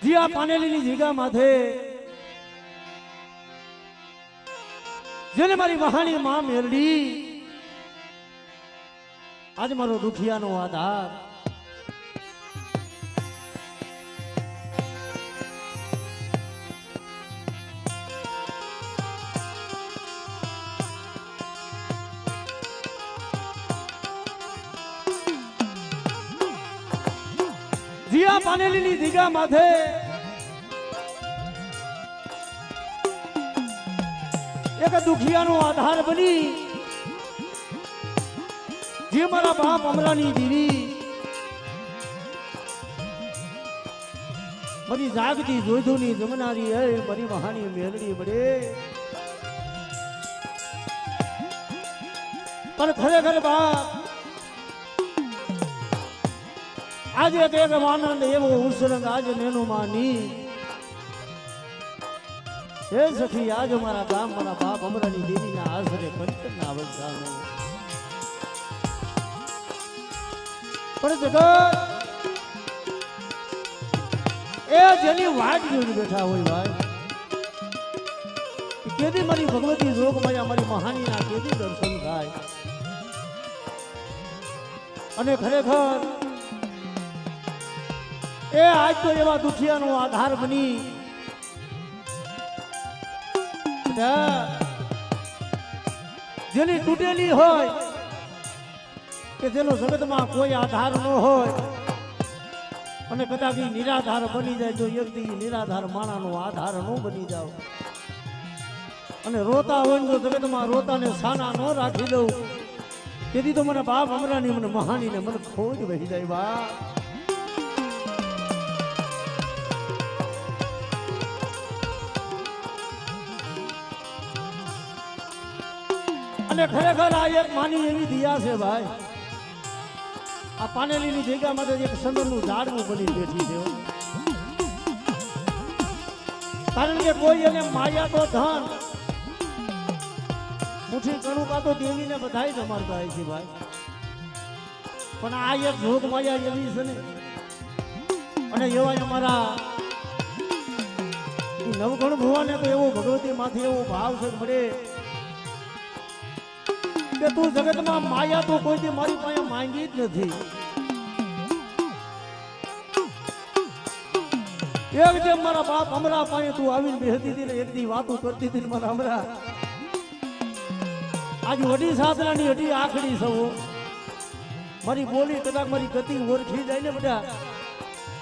જીયા પાનેલીની જીગા માથે જેને મારી વહાણી માં મેરડી આજ મારો દુખિયાનો આધાર જીયા પાનેલીની દીગા માથે એક દુખિયાનો આધાર બની જે મારા બાપ અમરાની દીવી મારી જાગતી જોઈધુની જમનારી હે મારી વહાણી મેલડી બડે પણ ખરેખર બાપ આજે એક આનંદ એવો ઉસરંગ આજ નેનો માની હે સખી આજ મારા ગામ મારા બાપ અમરાની દેવીના આશરે કંચનના અવસાનો પણ જગત એ જેની વાટ જોઈને બેઠા હોય ભાઈ કેદી મારી ભગવતી જોગ મારી મહાનીના કેદી દર્શન થાય અને ખરેખર એ આજ તો એવા દુખિયાનો આધાર બની જેની તૂટેલી હોય કે જેનો જગતમાં કોઈ આધાર ન હોય અને કદાચ નિરાધાર બની જાય તો વ્યક્તિ નિરાધાર માણાનો આધાર ન બની જાવ અને રોતા હોય તો જગતમાં રોતાને સાના ન રાખી દઉં તેથી તો મને બાપ અમરાની મને મહાનીને મને ખોજ વહી જાય બા અને ખરેખર આ એક માની એવી દિયા છે ભાઈ આ પાનેલીની જગ્યામાં એક સંદરનું ઝાડવું બની બેઠી છે કારણ કે કોઈ એને માયા તો ધન મુઠ્ઠી કણું કાતો દેવીને બધાય જમાડતા હોય છે ભાઈ પણ આ એક જોગ માયા એવી છે ને અને એવા અમારા નવગણ ભુવાને તો એવો ભગવતી માંથી એવો ભાવ છે મળે કે તું જગતમાં માયા તો કોઈ મારી પાસે માંગી જ નથી એક જેમ મારા બાપ અમરા પાસે તું આવીને બેહતી હતી ને એક દી વાતો કરતી હતી મારા અમરા આજ વડી સાસરાની હટી આખડી સૌ મારી બોલી કદાચ મારી ગતિ ઓળખી જાય ને બધા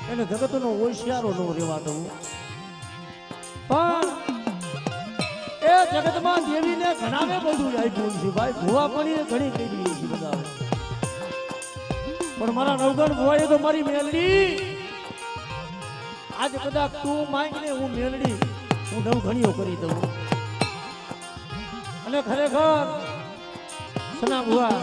એને જગતનો હોશિયારો ન રહેવા દઉં પણ એ જગતમાં દેવીને ઘણાને બધું આપ્યું છે ભાઈ ભુવા પણ ઘણી કરી છે બધા પણ મારા નવગણ ભુવાએ તો મારી મેલડી આજ કદાચ તું માંગને હું મેલડી હું નવઘણીઓ કરી દઉં અને ખરેખર સના ભુવા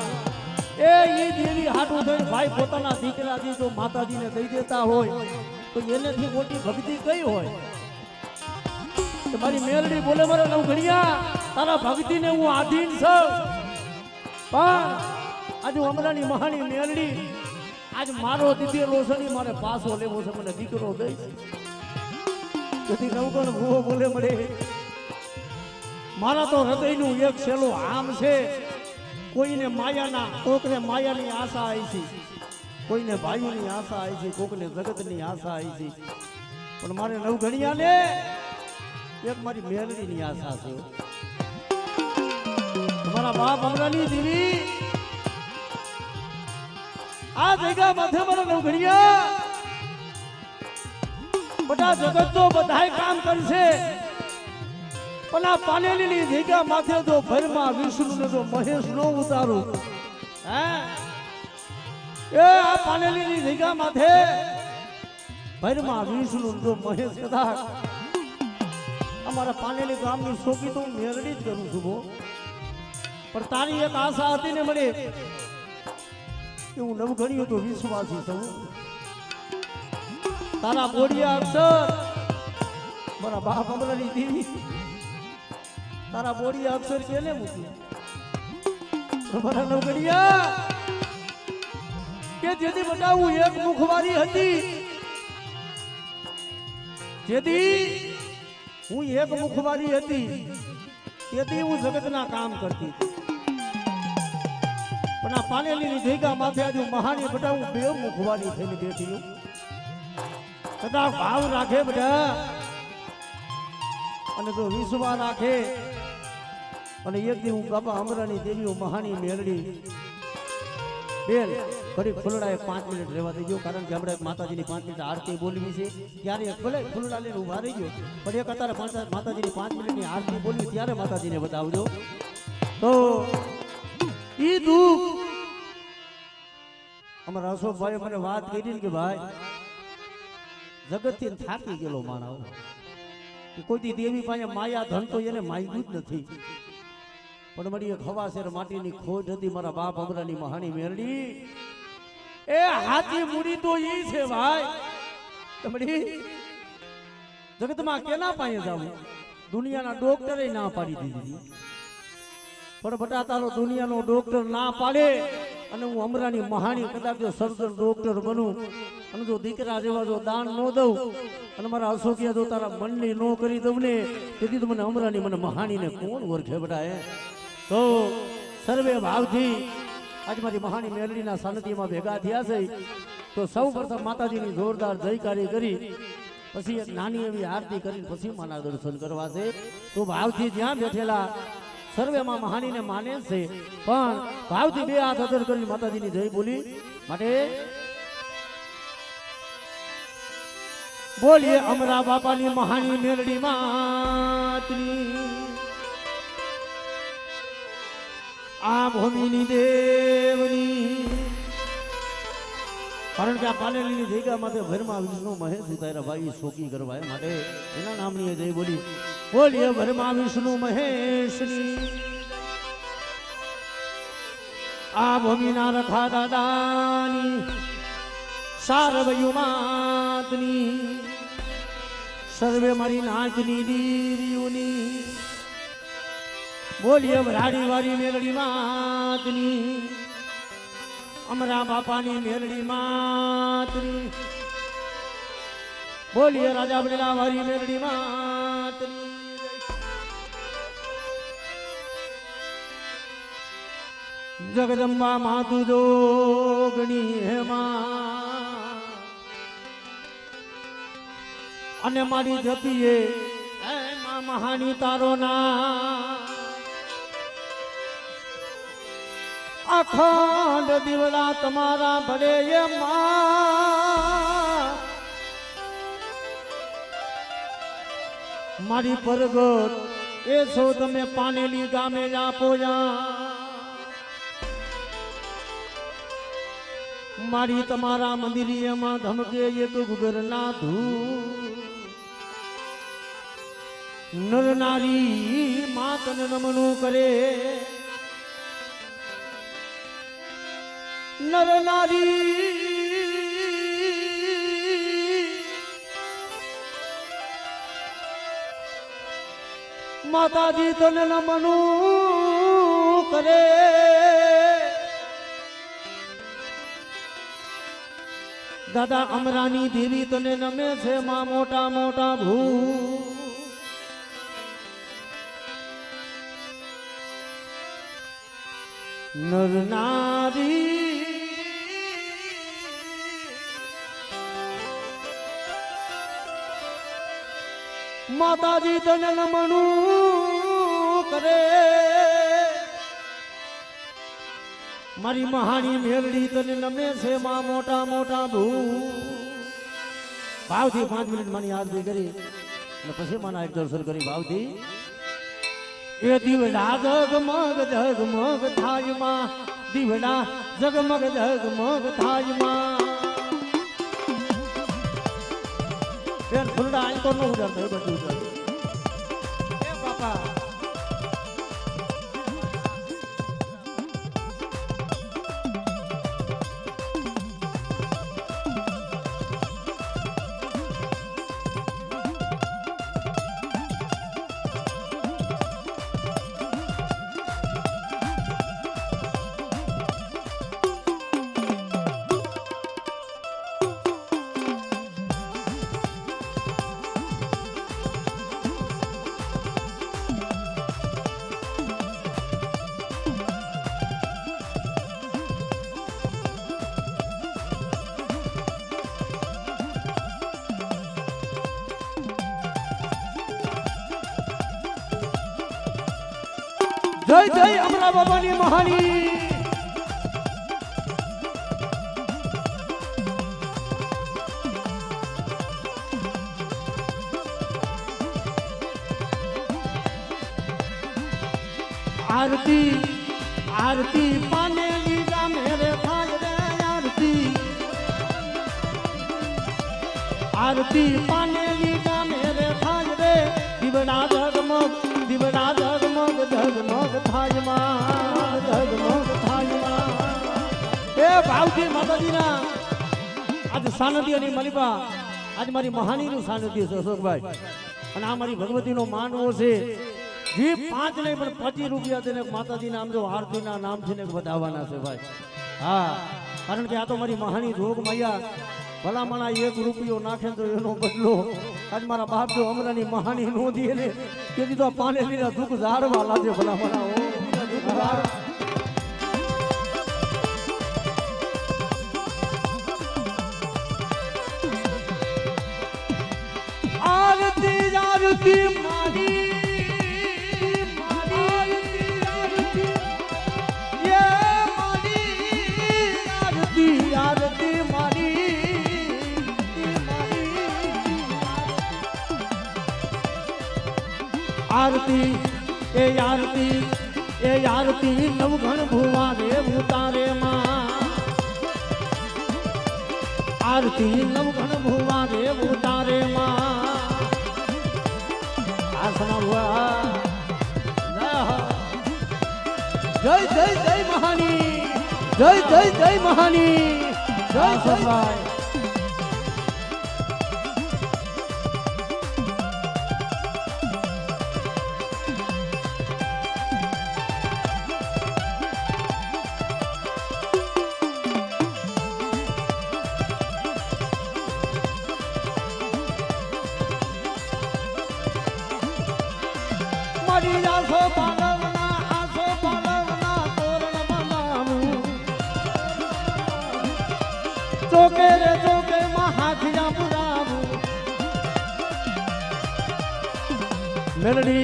એ દેવી હાટું થઈને ભાઈ પોતાના દીકરાથી જો માતાજીને દઈ દેતા હોય તો એનેથી મોટી ભક્તિ કઈ હોય મારી મેલડી બોલે મારા નવઘણિયા તારા ભક્તિને હું આધીન છું પણ આજે અમરાની મહાની મેલડી આજ મારો દીધેલો છે મારે પાસો લેવો છે મને દીકરો દઈ તેથી નવગણ ભૂવો બોલે મળે મારા તો હૃદયનું એક છેલ્લો આમ છે કોઈને માયાના કોકને માયાની આશા આવી છે કોઈને ભાઈઓની આશા આવી છે કોકને જગતની આશા આવી છે પણ મારે નવઘણિયાને એક મારી મેલડીની આશા છે તમારા બાપ અમરાની દેવી આ જગ્યા માથે મારા નવઘણિયા બધા જગત તો બધાય કામ કરશે પણ આ પાનેલીની જગ્યા માથે તો ભરમાં વિષ્ણુ ને તો મહેશ નો ઉતારું હે એ આ પાનેલીની જગ્યા માથે ભરમાં વિષ્ણુ ને તો મહેશ કદાચ અમારા પાનેલી ગામની શોકી તો મેરડી જ કરું છું પણ તારી એક આશા હતી ને મને કે હું નવઘણીઓ તો વિશ્વાસી છું તારા બોડિયા અક્ષર મારા બાપ અમરાની દેવી તારા બોડિયા અક્ષર કેને મૂકી મારા નવઘણિયા કે જેથી બતાવું એક મુખવારી હતી જેથી હું એક મુખવારી હતી તેથી હું જગતના કામ કરતી પણ આ પાનેલીની જગ્યા માથે આજે મહાની બેટા હું બે મુખવારી થઈને બેઠી કદાચ ભાવ રાખે બેટા અને જો વિશ્વાસ રાખે અને એક દી હું બાપા અમરાની દેવી મહાની મેળડી બેન ઘડી ફૂલડાએ 5 મિનિટ રહેવા દેજો કારણ કે આપણે માતાજીની 5 મિનિટ આરતી બોલવી છે ત્યારે ભલે ફૂલડા લઈને ઊભા રહી ગયો પણ એક અત્યારે માતાજીની 5 મિનિટની આરતી બોલવી ત્યારે માતાજીને બતાવજો તો ઈ દુઃખ અમારા અશોકભાઈ મને વાત કરી કે ભાઈ જગતથી થાકી ગયેલો માણસ કોઈ દી દેવી પાસે માયા ધન તો એને માગ્યું જ નથી પણ મારી એક હવાસેર માટીની ખોજ હતી મારા બાપ અમરાની મહાની મેરડી એ હાથી મૂડી તો ઈ છે ભાઈ તમારી જગતમાં કેના પાસે જાવું દુનિયાના ડોક્ટરે ના પાડી દીધી પણ બટા તારો દુનિયાનો ડોક્ટર ના પાડે અને હું અમરાની મહાની કદાચ જો સર્જન ડોક્ટર બનું અને જો દીકરા જેવા જો દાન ન દઉં અને મારા અશોકિયા જો તારા મનની નો કરી દઉં ને તેથી તો મને અમરાની મને મહાનીને કોણ ઓળખે બટા હે તો સર્વે ભાવથી આજ મારી મહાની મેલડીના સાનિધ્યમાં ભેગા થયા છે તો સૌ પ્રથમ માતાજીની જોરદાર જયકારી કરી પછી એક નાની એવી આરતી કરીને પછી માના દર્શન કરવા છે તો ભાવથી જ્યાં બેઠેલા સર્વેમાં મહાનીને માને છે પણ ભાવથી બે હાથ અદર કરીને માતાજીની જય બોલી માટે બોલીએ અમરા બાપાની મહાની મેલડી માતની આ ભૂમિની દેવની કારણ કે આ પાનેલીની જગ્યા માટે ભરમાં વિષ્ણુ મહેશ ઉતાર્યા ભાઈ શોકી કરવા માટે એના નામની જય બોલી બોલીએ ભરમાં વિષ્ણુ મહેશની આ ભૂમિના રખા દાદાની સારવયુમાતની સર્વે મારી નાચની દીરીઓની બોલીએ રાડી વાળી મેલડી માતની અમરા બાપાની મેલડી માતની બોલીએ રાજા બનેલા વાળી મેલડી માતની જગદંબા માતુ જોગણી હેમા અને મારી જપીએ એમાં મહાની તારો ના અખંડ દીવડા તમારા ભલે મારી પરગટ એ છો તમે પાનેલી ગામે આપો મારી તમારા મંદિરિયામાં ધમકે એક ગુગર ના ધૂ નર નારી માતન નમનું કરે નર નારી માતાજી તને નમનું કરે દાદા અમરાની દેવી તને નમે છે માં મોટા મોટા ભૂ નર નારી માતાજી તને નમનું કરે મારી મહાની મેલડી તને નમે છે માં મોટા મોટા ભૂ ભાવથી 5 મિનિટ માની આરતી કરી અને પછી માના એક દર્શન કરી ભાવથી એ દીવડા જગમગ જગમગ થાય માં દીવડા જગમગ જગમગ થાય માં બેન ફૂલડા આઈ તો ન ઉડાડતો બધું એ બાપા જય જય અમરા બાબાની મહાની आरती आरती पाने लीजा मेरे भाई रे आरती आरती पाने लीजा मेरे भाई रे दिवड़ा जगमग जगमग थाय मां जगमग थाय मां ए भावजी माताजीना आज सानदियानी मलिबा आज मारी महानीનું સાનિધ્ય છે અશોકભાઈ અને આ મારી ભગવતીનો માનવો છે જે 5 નહીં પણ 25 રૂપિયા દેને માતાજી નામ જો આરતીના નામ છે ને વધાવવાના છે ભાઈ હા કારણ કે આ તો મારી મહાની જોગ મૈયા ભલામણા 1 રૂપિયો નાખે તો એનો બદલો આજ મારા બાપ જો અમરાની મહાની નો દે ને તેથી તો પાનેલીના દુઃખ ઝાડવા લાગે ભલામણા ઓ દુઃખ ઝાડ आरती आरती मारी आरती ए आरती नवघन भुवा देव उतारे मां आरती नवघन भुवा देव उतारे मां आसना हुआ जय जय जय महानी जय जय जय महानी जय जय आसो पालवना तोरण बनावू चौके रे चौके महाथिया पुरावू मेलडी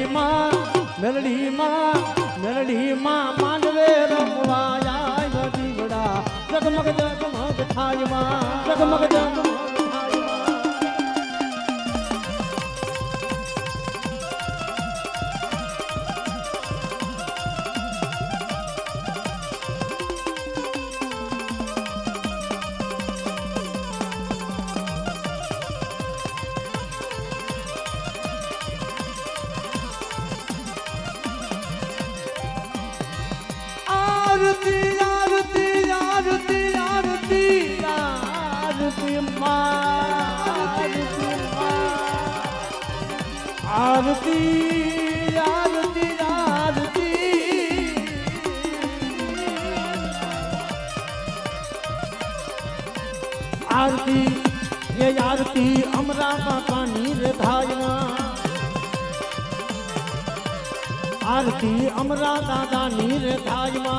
मां मानवे रमवाया दीवड़ा जगमग जगमग थाय मां जगमग जगमग आरती आरती आरती आरती आरती आरती आरती आरती आरती ये आरती अमरा बापानी रे धायना आरती अमरा दादा नीर धायमा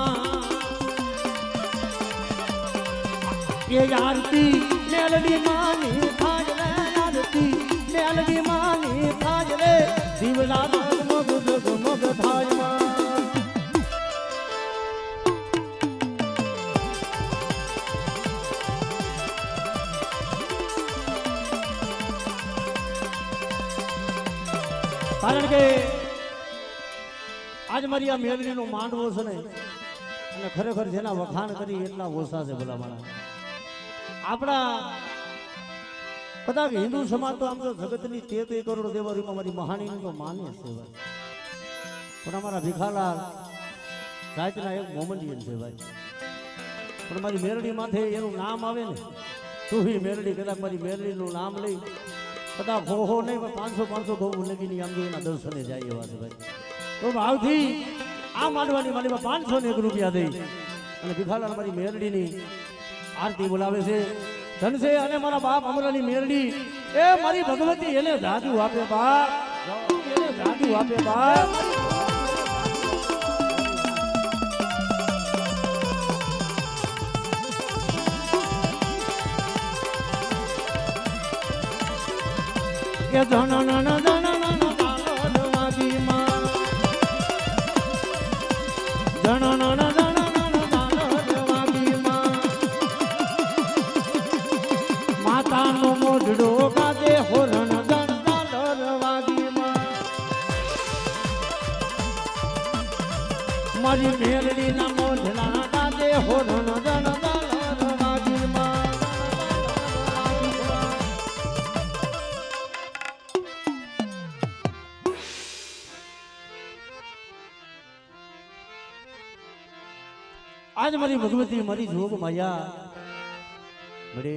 ये आरती मेलडी मानी थाज रे आरती मेलडी मानी थाज रे दिवला जगमग जगमग धायमा कारण के आज मारी आ मेलડીનો માંડવો છે ને અને ખરેખર જેના વખાણ કરી એટલા ઓછા છે ભલા માણા આપણા કદાચ હિન્દુ સમાજ તો આમ તો જગતની 33 કરોડ દેવરીમાં મારી મહાણીનું તો માને છે ભાઈ પણ અમારા ભીખાલાલ રાજના એક મોમલિયન છે ભાઈ પણ મારી મેલડી માથે એનું નામ આવે ને તું હી મેલડી કદાચ મારી મેલડીનું નામ લઈ કદાચ હો નહીં પણ 500 ગૌ લગીની આમ એના દર્શને જાય એવા છે ભાઈ તો ભાવથી આ માંડવાની માલીમાં 501 રૂપિયા દઈ અને ભીખાલાલ મારી મેરડીની આરતી બોલાવે છે ધન છે અને મારા બાપ અમરાની મેરડી એ મારી ભગવતી એને જાદુ આપે બાપ એને જાદુ આપે બાપ કે ધન મોઢડો ગાજે હોરણ દંડાલર વાગીમાં મારી મેલડી ના મોઢડા ગાજે હોરણ દંડાલર વાગીમાં આજ મારી ભગવતી મારી જોગ માયા મળે